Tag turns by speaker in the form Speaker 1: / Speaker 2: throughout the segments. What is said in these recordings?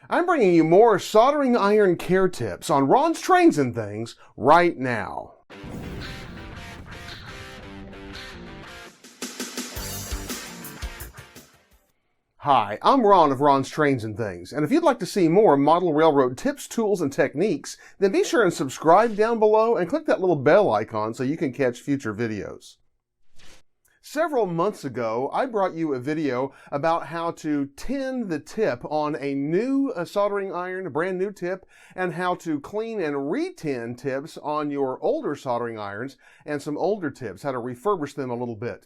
Speaker 1: I'm bringing you more soldering iron care tips on Ron's Trains and Things right now. Hi, I'm Ron of Ron's Trains and Things, and if you'd like to see more model railroad tips, tools, and techniques, then be sure and subscribe down below and click that little bell icon so you can catch future videos. Several months ago, I brought you a video about how to tin the tip on a new soldering iron, a brand new tip, and how to clean and re-tin tips on your older soldering irons and some older tips, how to refurbish them a little bit.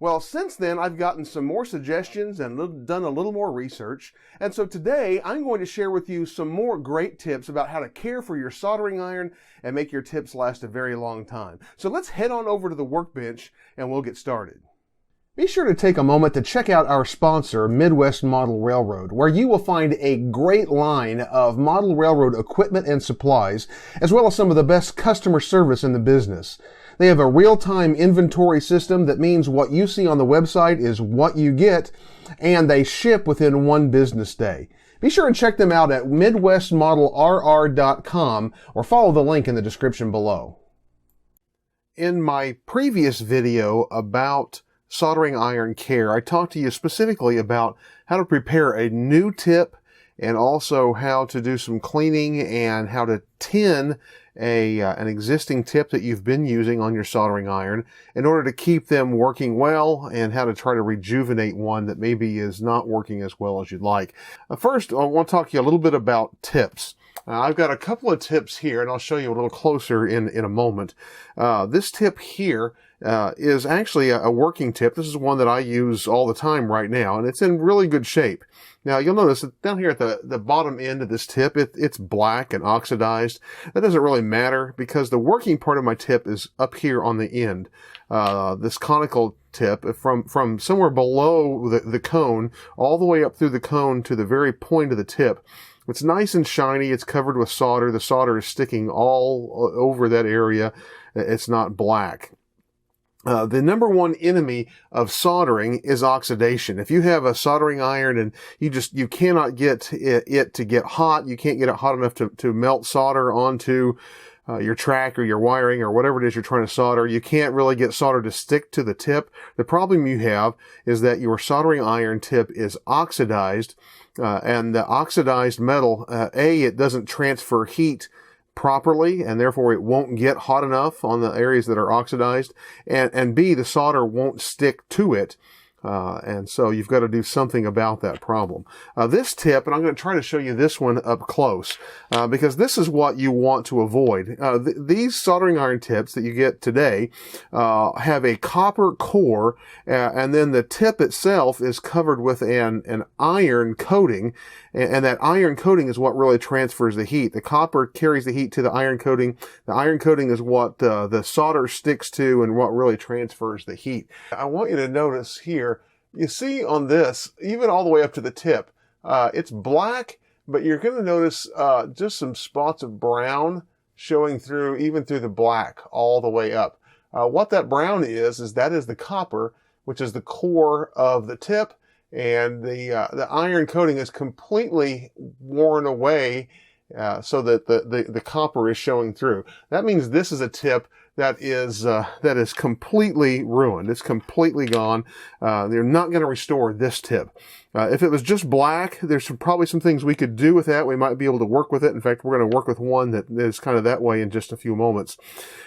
Speaker 1: Well, since then, I've gotten some more suggestions and done a little more research. And so today, I'm going to share with you some more great tips about how to care for your soldering iron and make your tips last a very long time. So let's head on over to the workbench and we'll get started. Be sure to take a moment to check out our sponsor, Midwest Model Railroad, where you will find a great line of model railroad equipment and supplies, as well as some of the best customer service in the business. They have a real-time inventory system that means what you see on the website is what you get, and they ship within one business day. Be sure and check them out at midwestmodelrr.com or follow the link in the description below. In my previous video about soldering iron care, I talked to you specifically about how to prepare a new tip and also how to do some cleaning and how to tin an existing tip that you've been using on your soldering iron in order to keep them working well, and how to try to rejuvenate one that maybe is not working as well as you'd like. First, I want to talk to you a little bit about tips. I've got a couple of tips here, and I'll show you a little closer in a moment. This tip here is actually a working tip. This is one that I use all the time right now, and it's in really good shape. Now, you'll notice that down here at the bottom end of this tip, it's black and oxidized. That doesn't really matter because the working part of my tip is up here on the end. This conical tip from somewhere below the cone all the way up through the cone to the very point of the tip. It's nice and shiny. It's covered with solder. The solder is sticking all over that area. It's not black. The number one enemy of soldering is oxidation. If you have a soldering iron and you cannot get it to get hot, you can't get it hot enough to melt solder onto your track or your wiring or whatever it is you're trying to solder, you can't really get solder to stick to the tip. The problem you have is that your soldering iron tip is oxidized, and the oxidized metal, it doesn't transfer heat properly, and therefore it won't get hot enough on the areas that are oxidized, and B, the solder won't stick to it. And so you've got to do something about that problem. This tip, and I'm going to try to show you this one up close, because this is what you want to avoid. These soldering iron tips that you get today have a copper core, and then the tip itself is covered with an iron coating, and that iron coating is what really transfers the heat. The copper carries the heat to the iron coating. The iron coating is what the solder sticks to and what really transfers the heat. I want you to notice here, you see on this, even all the way up to the tip, it's black, but you're going to notice just some spots of brown showing through, even through the black, all the way up. What that brown is that is the copper, which is the core of the tip, and the iron coating is completely worn away, so that the copper is showing through. That means this is a tip that is completely ruined. It's completely gone. They're not going to restore this tip. If it was just black, there's probably some things we could do with that. We might be able to work with it. In fact, we're going to work with one that is kind of that way in just a few moments.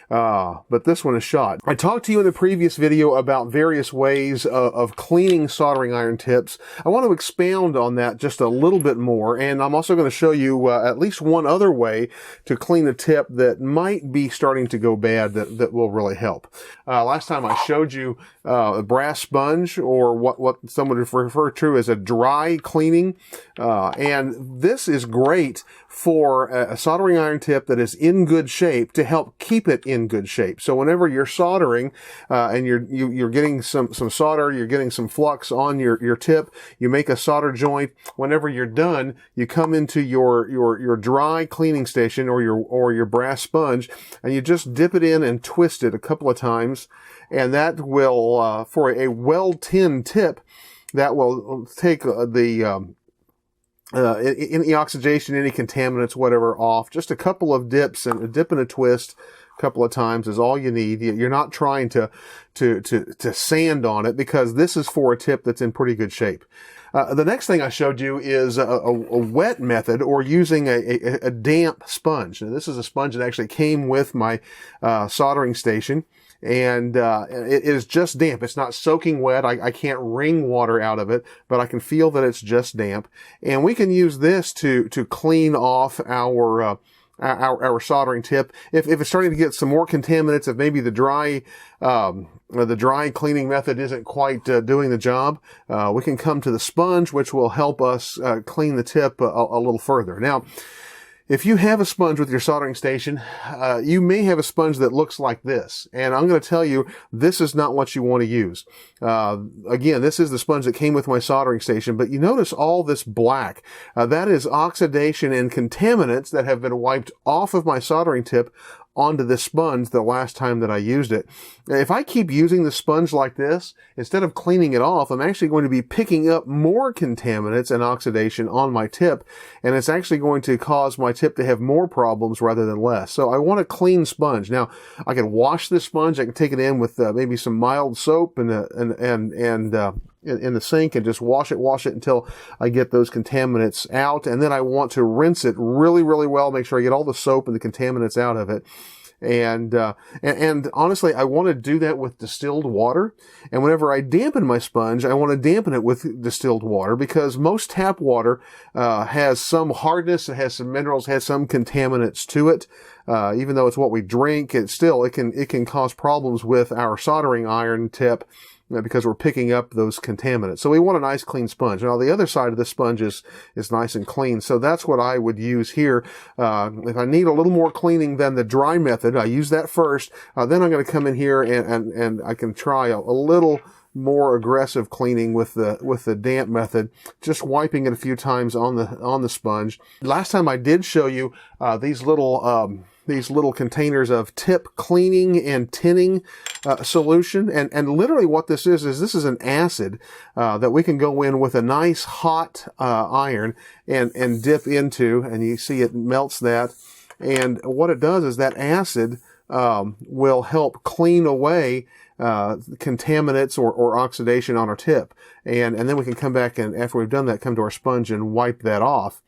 Speaker 1: But this one is shot. I talked to you in the previous video about various ways of cleaning soldering iron tips. I want to expound on that just a little bit more, and I'm also going to show you at least one other way to clean a tip that might be starting to go bad that will really help. Last time I showed you a brass sponge, or what someone would refer to as a dry cleaning, and this is great for a soldering iron tip that is in good shape to help keep it in good shape. So whenever you're soldering and you're getting some solder, you're getting some flux on your tip, you make a solder joint. Whenever you're done, you come into your dry cleaning station or your brass sponge, and you just dip it in and twist it a couple of times, and that will for a well-tinned tip, that will take the any oxidation, any contaminants, whatever, off. Just a couple of dips and a dip and a twist a couple of times is all you need. You're not trying to sand on it, because this is for a tip that's in pretty good shape. The next thing I showed you is a wet method, or using a damp sponge. Now, this is a sponge that actually came with my soldering station. And it is just damp. It's not soaking wet. I can't wring water out of it, but I can feel that it's just damp. And we can use this to clean off our soldering tip. If it's starting to get some more contaminants, if maybe the dry cleaning method isn't quite doing the job, we can come to the sponge, which will help us clean the tip a little further. Now, if you have a sponge with your soldering station, you may have a sponge that looks like this. And I'm going to tell you, this is not what you want to use. Again, this is the sponge that came with my soldering station, but you notice all this black. That is oxidation and contaminants that have been wiped off of my soldering tip onto this sponge the last time that I used it. If I keep using the sponge like this, instead of cleaning it off, I'm actually going to be picking up more contaminants and oxidation on my tip, and it's actually going to cause my tip to have more problems rather than less. So I want a clean sponge. Now, I can wash this sponge. I can take it in with maybe some mild soap in the sink and just wash it until I get those contaminants out. And then I want to rinse it really, really well, make sure I get all the soap and the contaminants out of it. And honestly, I want to do that with distilled water. And whenever I dampen my sponge, I want to dampen it with distilled water, because most tap water has some hardness, it has some minerals, has some contaminants to it. Even though it's what we drink, it can cause problems with our soldering iron tip, because we're picking up those contaminants. So we want a nice clean sponge. Now, the other side of the sponge is nice and clean. So that's what I would use here. If I need a little more cleaning than the dry method, I use that first. Then I'm going to come in here and I can try a little more aggressive cleaning with the damp method, just wiping it a few times on the sponge. Last time I did show you these little containers of tip cleaning and tinning solution, and literally what this is an acid that we can go in with a nice hot iron and dip into, and you see it melts that. And what it does is that acid will help clean away contaminants or oxidation on our tip. And then we can come back and, after we've done that, come to our sponge and wipe that off.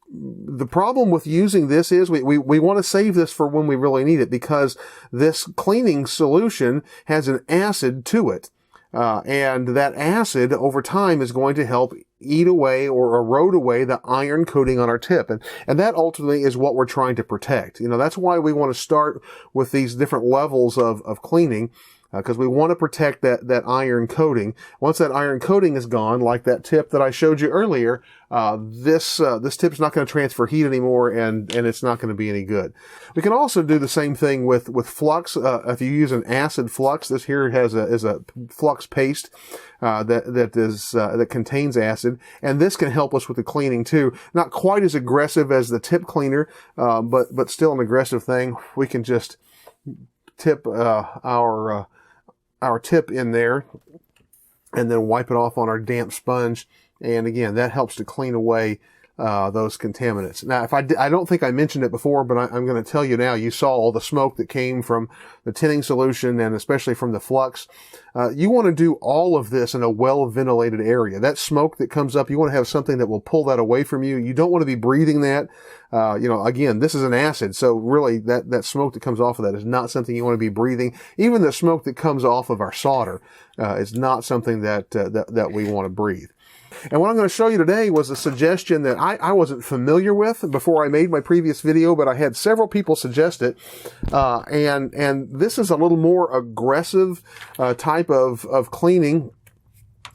Speaker 1: The problem with using this is we want to save this for when we really need it, because this cleaning solution has an acid to it. And that acid over time is going to help eat away or erode away the iron coating on our tip. And that ultimately is what we're trying to protect. That's why we want to start with these different levels of cleaning, because we want to protect that iron coating. Once that iron coating is gone, like that tip that I showed you earlier, this tip's not going to transfer heat anymore, and it's not going to be any good. We can also do the same thing with flux. If you use an acid flux, this here is a flux paste that contains acid, and this can help us with the cleaning too. Not quite as aggressive as the tip cleaner, but still an aggressive thing. We can just tip our tip in there and then wipe it off on our damp sponge. And again, that helps to clean away those contaminants. Now, I don't think I mentioned it before, but I'm going to tell you now. You saw all the smoke that came from the tinning solution, and especially from the flux. You want to do all of this in a well-ventilated area. That smoke that comes up, you want to have something that will pull that away from you. You don't want to be breathing that. Again, this is an acid, so really that smoke that comes off of that is not something you want to be breathing. Even the smoke that comes off of our solder is not something that we want to breathe. And what I'm going to show you today was a suggestion that I wasn't familiar with before I made my previous video, but I had several people suggest it. And this is a little more aggressive type of cleaning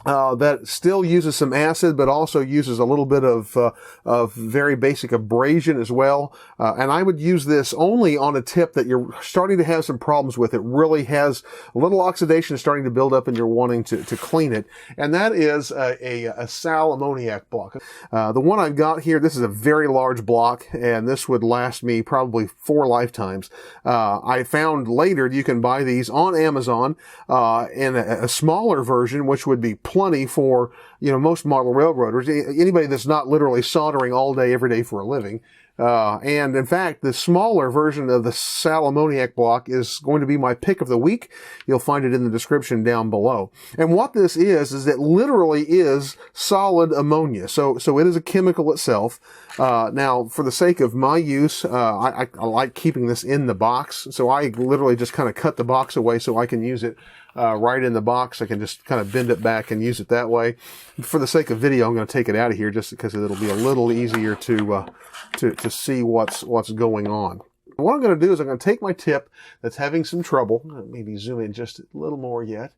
Speaker 1: that still uses some acid, but also uses a little bit of very basic abrasion as well. And I would use this only on a tip that you're starting to have some problems with. It really has a little oxidation starting to build up and you're wanting to clean it. And that is a sal ammoniac block. The one I've got here, this is a very large block, and this would last me probably 4 lifetimes. I found later you can buy these on Amazon in a smaller version, which would be plenty for, most model railroaders, anybody that's not literally soldering all day, every day for a living. And in fact, the smaller version of the sal ammoniac block is going to be my pick of the week. You'll find it in the description down below. And what this is it literally is solid ammonia. So it is a chemical itself. Now, for the sake of my use, I like keeping this in the box. So I literally just kind of cut the box away so I can use it right in the box. I can just kind of bend it back and use it that way. For the sake of video, I'm going to take it out of here just because it'll be a little easier to see what's going on. What I'm going to do is I'm going to take my tip that's having some trouble. Maybe zoom in just a little more yet.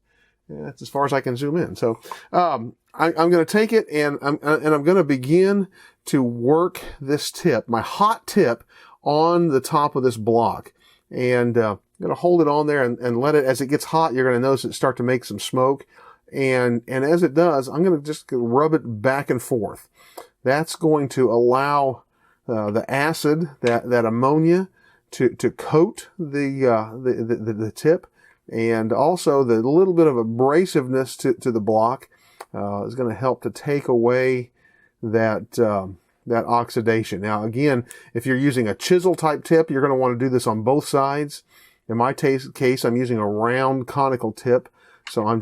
Speaker 1: Yeah, that's as far as I can zoom in. So I'm going to take it and I'm going to begin to work this tip, my hot tip, on the top of this block. And I'm going to hold it on there and let it, as it gets hot, you're going to notice it start to make some smoke. And as it does, I'm going to just rub it back and forth. That's going to allow the acid, that ammonia, to coat the tip, and also the little bit of abrasiveness to the block is going to help to take away that oxidation. Now, again, if you're using a chisel type tip, you're going to want to do this on both sides. In my case, I'm using a round conical tip, so I'm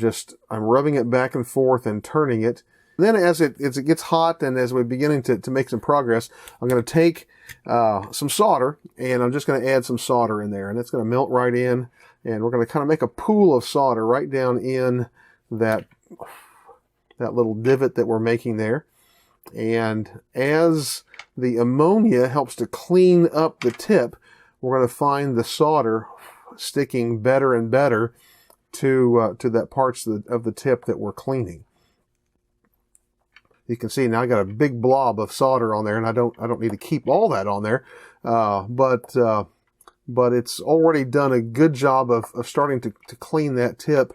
Speaker 1: rubbing it back and forth and turning it. Then as it gets hot and as we're beginning to make some progress, I'm going to take some solder, and I'm just going to add some solder in there, and it's going to melt right in, and we're going to kind of make a pool of solder right down in that little divot that we're making there. And as the ammonia helps to clean up the tip, we're going to find the solder sticking better and better to that parts of the tip that we're cleaning. You can see now I got a big blob of solder on there, and I don't need to keep all that on there, but it's already done a good job of starting to clean that tip,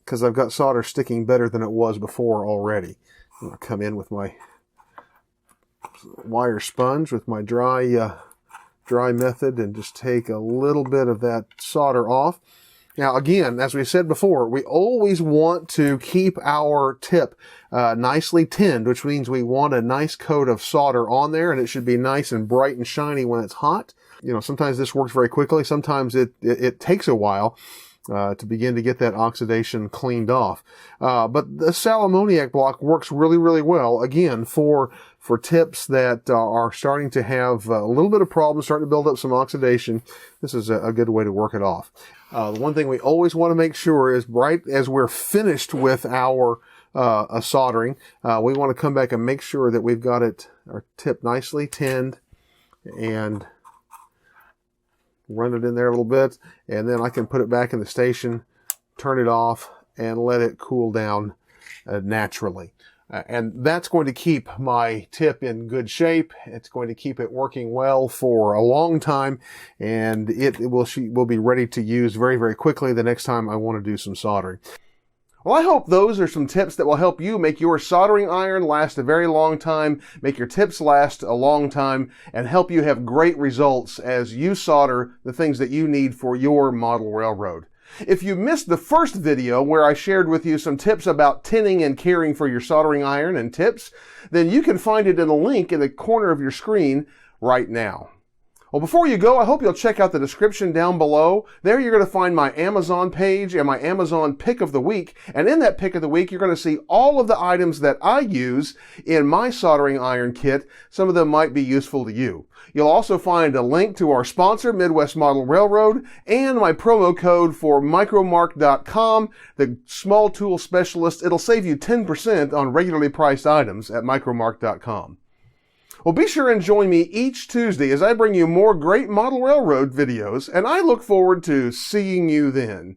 Speaker 1: because I've got solder sticking better than it was before already. I'm going to come in with my wire sponge with my dry method and just take a little bit of that solder off. Now, again, as we said before, we always want to keep our tip nicely tinned, which means we want a nice coat of solder on there, and it should be nice and bright and shiny when it's hot. Sometimes this works very quickly. Sometimes it takes a while to begin to get that oxidation cleaned off. But the sal ammoniac block works really, really well, again, for tips that are starting to have a little bit of problems, starting to build up some oxidation. This is a good way to work it off. The one thing we always want to make sure is right as we're finished with our soldering, we want to come back and make sure that we've got our tip nicely tinned, and run it in there a little bit, and then I can put it back in the station, turn it off, and let it cool down naturally. And that's going to keep my tip in good shape. It's going to keep it working well for a long time, and it will be ready to use very, very quickly the next time I want to do some soldering. Well, I hope those are some tips that will help you make your soldering iron last a very long time, make your tips last a long time, and help you have great results as you solder the things that you need for your model railroad. If you missed the first video where I shared with you some tips about tinning and caring for your soldering iron and tips, then you can find it in a link in the corner of your screen right now. Well, before you go, I hope you'll check out the description down below. There you're going to find my Amazon page and my Amazon pick of the week. And in that pick of the week, you're going to see all of the items that I use in my soldering iron kit. Some of them might be useful to you. You'll also find a link to our sponsor, Midwest Model Railroad, and my promo code for micromark.com, the small tool specialist. It'll save you 10% on regularly priced items at micromark.com. Well, be sure and join me each Tuesday as I bring you more great model railroad videos, and I look forward to seeing you then.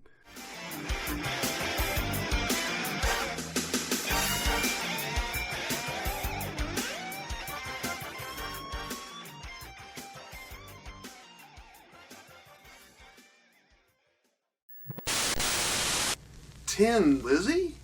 Speaker 1: Lizzie?